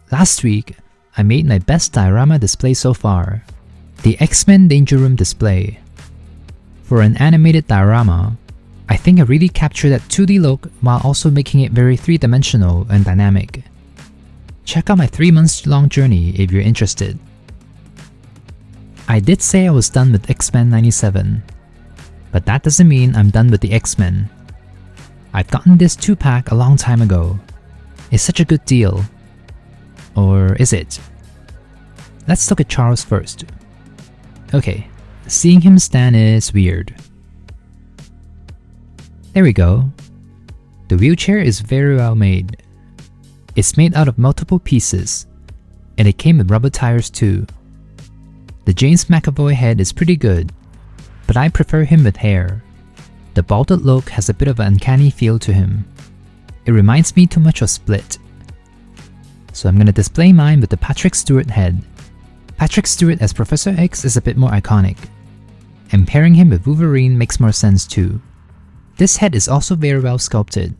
Last week, I made my best diorama display so far, the X-Men Danger Room display. For an animated diorama, I think I really captured that 2D look while also making it very three-dimensional and dynamic. Check out my 3 months long journey if you're interested. I did say I was done with X-Men 97, but that doesn't mean I'm done with the X-Men. I've gotten this 2-pack a long time ago. It's such a good deal. Or is it? Let's look at Charles first. Okay, seeing him stand is weird. There we go. The wheelchair is very well made. It's made out of multiple pieces, and it came with rubber tires too. The James McAvoy head is pretty good, but I prefer him with hair. The balded look has a bit of an uncanny feel to him. It reminds me too much of Split. So I'm gonna display mine with the Patrick Stewart head. Patrick Stewart as Professor X is a bit more iconic, and pairing him with Wolverine makes more sense too. This head is also very well sculpted.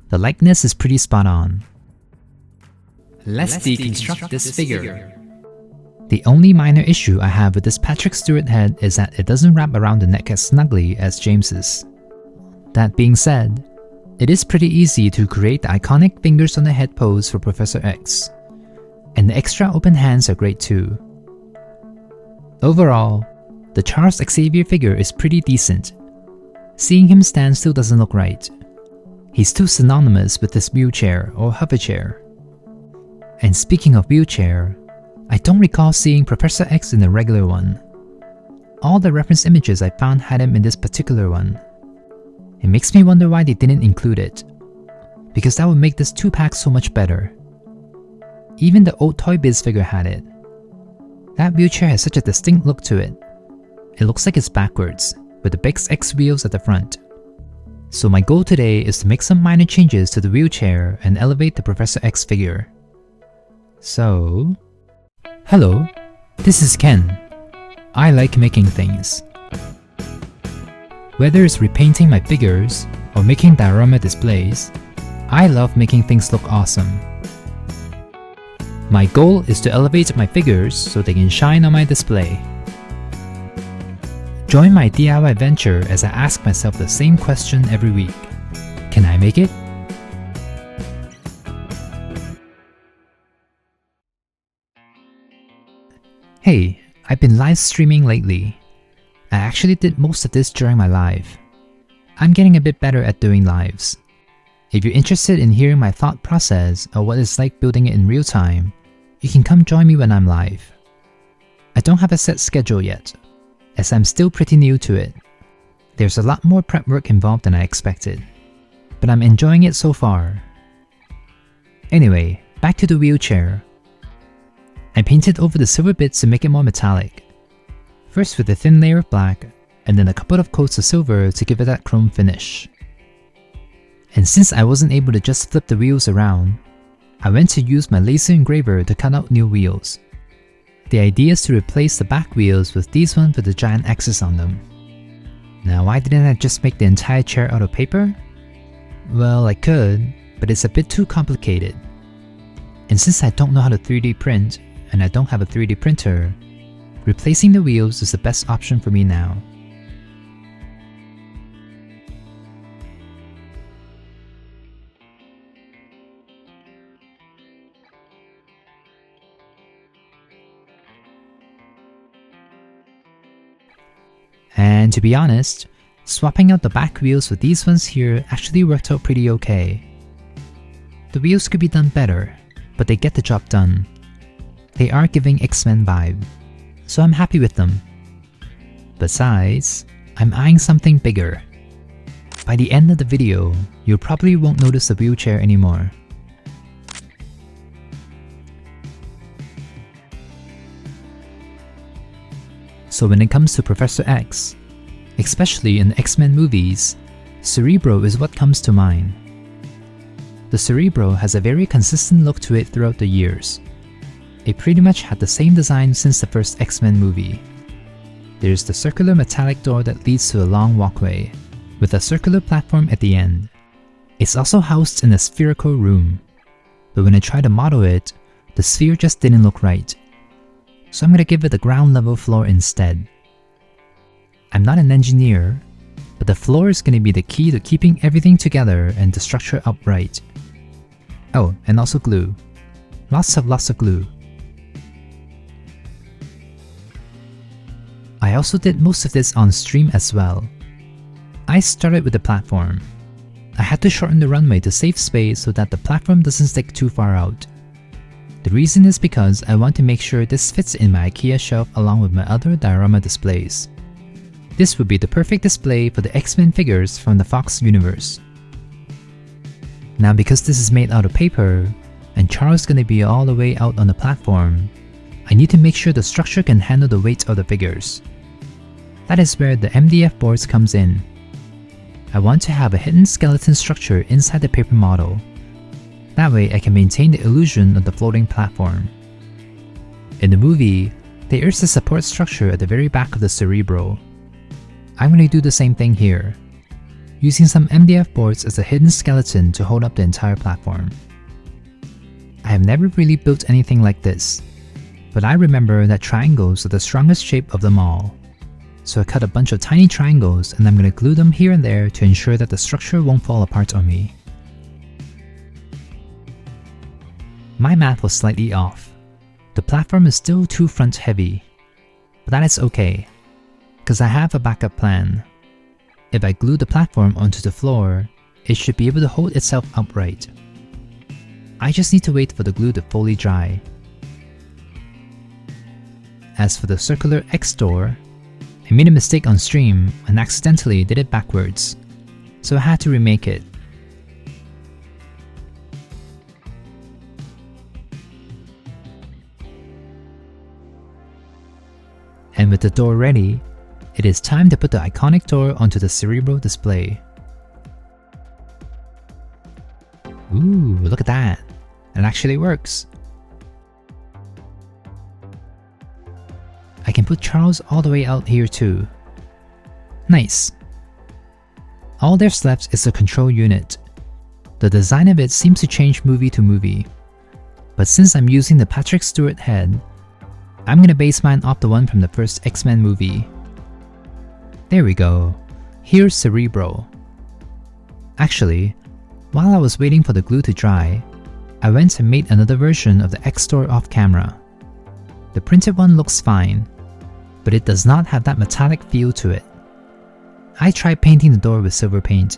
The likeness is pretty spot on. Let's deconstruct this figure. The only minor issue I have with this Patrick Stewart head is that it doesn't wrap around the neck as snugly as James's. That being said, it is pretty easy to create the iconic fingers on the head pose for Professor X, and the extra open hands are great too. Overall, the Charles Xavier figure is pretty decent. Seeing him stand still doesn't look right. He's too synonymous with this wheelchair or hover chair. And speaking of wheelchair, I don't recall seeing Professor X in a regular one. All the reference images I found had him in this particular one. It makes me wonder why they didn't include it, because that would make this 2-pack so much better. Even the old Toy Biz figure had it. That wheelchair has such a distinct look to it. It looks like it's backwards, with the big X wheels at the front. So my goal today is to make some minor changes to the wheelchair and elevate the Professor X figure. So... Hello, this is Ken. I like making things. Whether it's repainting my figures or making diorama displays, I love making things look awesome. My goal is to elevate my figures so they can shine on my display. Join my DIY venture as I ask myself the same question every week. Can I make it? Hey, I've been live streaming lately. I actually did most of this during my live. I'm getting a bit better at doing lives. If you're interested in hearing my thought process or what it's like building it in real time, you can come join me when I'm live. I don't have a set schedule yet, as I'm still pretty new to it. There's a lot more prep work involved than I expected, but I'm enjoying it so far. Anyway, back to the wheelchair. I painted over the silver bits to make it more metallic. First with a thin layer of black, and then a couple of coats of silver to give it that chrome finish. And since I wasn't able to just flip the wheels around, I went to use my laser engraver to cut out new wheels. The idea is to replace the back wheels with these ones with the giant X's on them. Now why didn't I just make the entire chair out of paper? Well, I could, but it's a bit too complicated. And since I don't know how to 3D print, and I don't have a 3D printer, replacing the wheels is the best option for me now. And to be honest, swapping out the back wheels with these ones here actually worked out pretty okay. The wheels could be done better, but they get the job done. They are giving X-Men vibe, so I'm happy with them. Besides, I'm eyeing something bigger. By the end of the video, you probably won't notice the wheelchair anymore. So when it comes to Professor X, especially in the X-Men movies, Cerebro is what comes to mind. The Cerebro has a very consistent look to it throughout the years. It pretty much had the same design since the first X-Men movie. There's the circular metallic door that leads to a long walkway, with a circular platform at the end. It's also housed in a spherical room, but when I tried to model it, the sphere just didn't look right. So I'm gonna give it the ground level floor instead. I'm not an engineer, but the floor is gonna be the key to keeping everything together and the structure upright. Oh, and also glue. Lots of glue. I also did most of this on stream as well. I started with the platform. I had to shorten the runway to save space so that the platform doesn't stick too far out. The reason is because I want to make sure this fits in my IKEA shelf along with my other diorama displays. This would be the perfect display for the X-Men figures from the Fox universe. Now because this is made out of paper, and Charles is going to be all the way out on the platform, I need to make sure the structure can handle the weight of the figures. That is where the MDF boards comes in. I want to have a hidden skeleton structure inside the paper model. That way I can maintain the illusion of the floating platform. In the movie, there is a support structure at the very back of the Cerebro. I'm going to do the same thing here, using some MDF boards as a hidden skeleton to hold up the entire platform. I have never really built anything like this, but I remember that triangles are the strongest shape of them all. So I cut a bunch of tiny triangles and I'm going to glue them here and there to ensure that the structure won't fall apart on me. My math was slightly off. The platform is still too front heavy, but that is okay, because I have a backup plan. If I glue the platform onto the floor, it should be able to hold itself upright. I just need to wait for the glue to fully dry. As for the circular X door, I made a mistake on stream and accidentally did it backwards, so I had to remake it. And with the door ready, it is time to put the iconic door onto the Cerebro display. Ooh, look at that! It actually works! I can put Charles all the way out here too. Nice! All there's left is the control unit. The design of it seems to change movie to movie, but since I'm using the Patrick Stewart head, I'm gonna base mine off the one from the first X-Men movie. There we go. Here's Cerebro. Actually, while I was waiting for the glue to dry, I went and made another version of the X door off camera. The printed one looks fine, but it does not have that metallic feel to it. I tried painting the door with silver paint,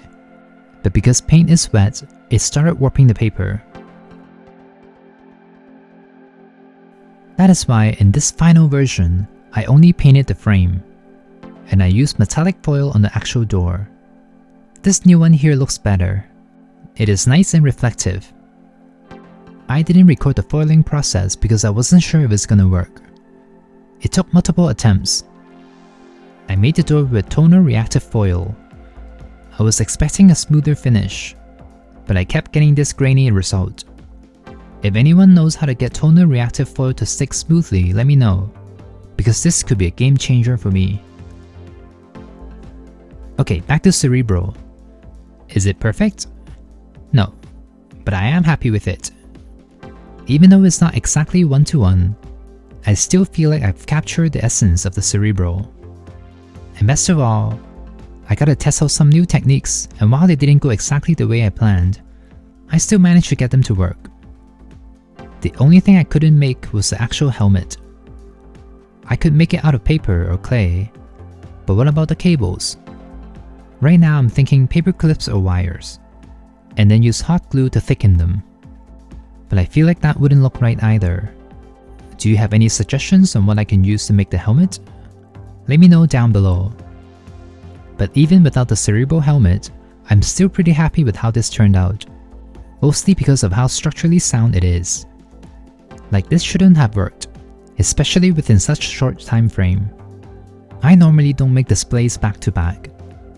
but because paint is wet, it started warping the paper. That is why in this final version, I only painted the frame, and I used metallic foil on the actual door. This new one here looks better. It is nice and reflective. I didn't record the foiling process because I wasn't sure if it's gonna work. It took multiple attempts. I made the door with toner reactive foil. I was expecting a smoother finish, but I kept getting this grainy result. If anyone knows how to get toner reactive foil to stick smoothly, let me know, because this could be a game changer for me. Okay, back to Cerebro. Is it perfect? No, but I am happy with it. Even though it's not exactly one-to-one, I still feel like I've captured the essence of the Cerebro. And best of all, I gotta test out some new techniques, and while they didn't go exactly the way I planned, I still managed to get them to work. The only thing I couldn't make was the actual helmet. I could make it out of paper or clay, but what about the cables? Right now I'm thinking paper clips or wires, and then use hot glue to thicken them. But I feel like that wouldn't look right either. Do you have any suggestions on what I can use to make the helmet? Let me know down below. But even without the Cerebro helmet, I'm still pretty happy with how this turned out, mostly because of how structurally sound it is. Like, this shouldn't have worked, especially within such a short time frame. I normally don't make displays back to back,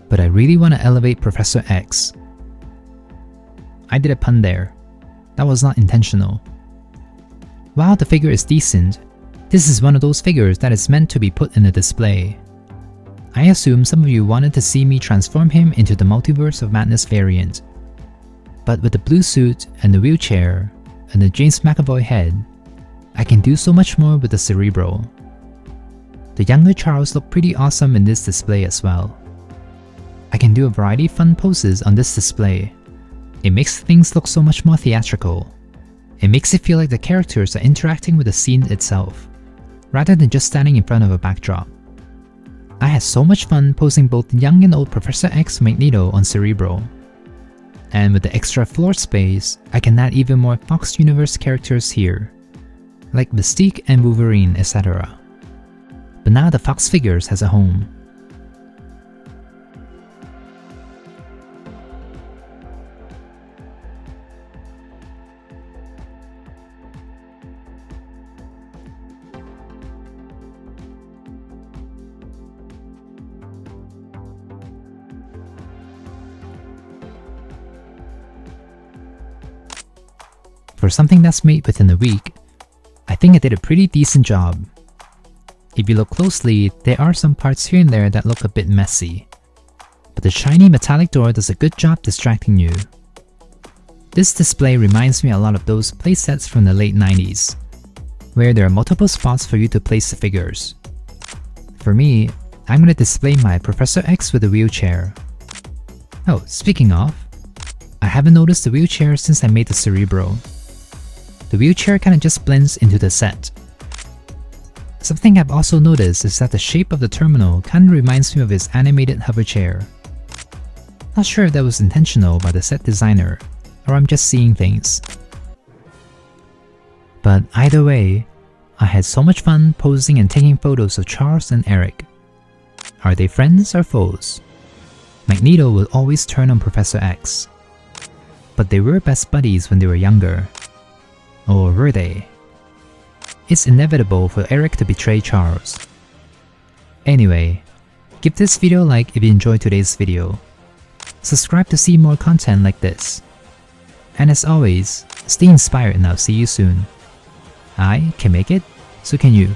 but I really want to elevate Professor X. I did a pun there. That was not intentional. While the figure is decent, this is one of those figures that is meant to be put in a display. I assume some of you wanted to see me transform him into the Multiverse of Madness variant. But with the blue suit and the wheelchair and the James McAvoy head, I can do so much more with the Cerebro. The younger Charles looked pretty awesome in this display as well. I can do a variety of fun poses on this display. It makes things look so much more theatrical. It makes it feel like the characters are interacting with the scene itself, rather than just standing in front of a backdrop. I had so much fun posing both young and old Professor X Magneto on Cerebro. And with the extra floor space, I can add even more Fox Universe characters here, like Mystique and Wolverine, etc. But now the Fox figures has a home. For something that's made within a week, I think I did a pretty decent job. If you look closely, there are some parts here and there that look a bit messy, but the shiny metallic door does a good job distracting you. This display reminds me a lot of those playsets from the late 90s, where there are multiple spots for you to place the figures. For me, I'm going to display my Professor X with a wheelchair. Oh, speaking of, I haven't noticed the wheelchair since I made the Cerebro. The wheelchair kinda just blends into the set. Something I've also noticed is that the shape of the terminal kinda reminds me of his animated hover chair. Not sure if that was intentional by the set designer, or I'm just seeing things. But either way, I had so much fun posing and taking photos of Charles and Eric. Are they friends or foes? Magneto will always turn on Professor X. But they were best buddies when they were younger. Or were they? It's inevitable for Eric to betray Charles. Anyway, give this video a like if you enjoyed today's video. Subscribe to see more content like this. And as always, stay inspired and I'll see you soon. I can make it, so can you.